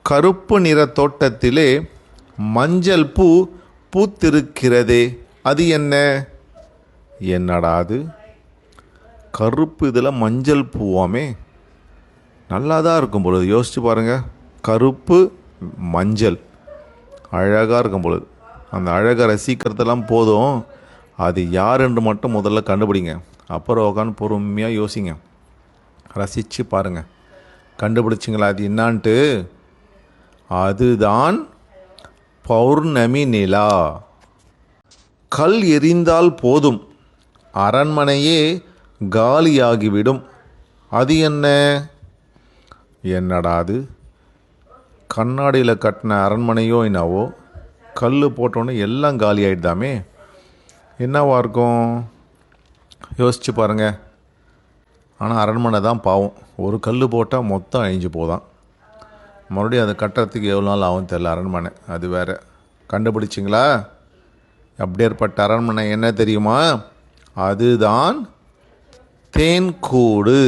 கருப்பு நிற தோட்டத்திலே மஞ்சள் பூ பூத்திருக்கிறதே, அது என்ன? என்னடா அது? கருப்பு இதில் மஞ்சள் பூவாமே, நல்லா தான் இருக்கும் பொழுது. யோசிச்சு பாருங்கள், கருப்பு மஞ்சள் அழகாக இருக்கும் பொழுது. அந்த அழகை ரசிக்கிறதெல்லாம் போதும், அது யார் என்று மட்டும் முதல்ல கண்டுபிடிங்க. அப்புறம் உட்காந்து பொறுமையாக யோசிங்க, ரசித்து பாருங்கள். கண்டுபிடிச்சிங்களா அது என்னான்ட்டு? அதுதான் பௌர்ணமி நிலா. கல் எறிந்தால் போதும், அரண்மனையே காலியாகிவிடும். அது என்ன? என்னடா அது? கண்ணாடியில் கட்டின அரண்மனையோ என்னவோ, கல் போட்டோன்னே எல்லாம் காலி ஆகிடுதாமே, என்னவா இருக்கும்? யோசிச்சு பாருங்கள். ஆனால் அரண்மனை தான் பாவம், ஒரு கல் போட்டால் மொத்தம் அழிஞ்சு போதான். மறுபடியும் அதை கட்டுறதுக்கு எவ்வளோ நாள் ஆகும் தெரியல அரண்மனை, அது வேறு. கண்டுபிடிச்சிங்களா? அப்படியேற்பட்ட அரண்மனை என்ன தெரியுமா? அதுதான் தேன்கூடு.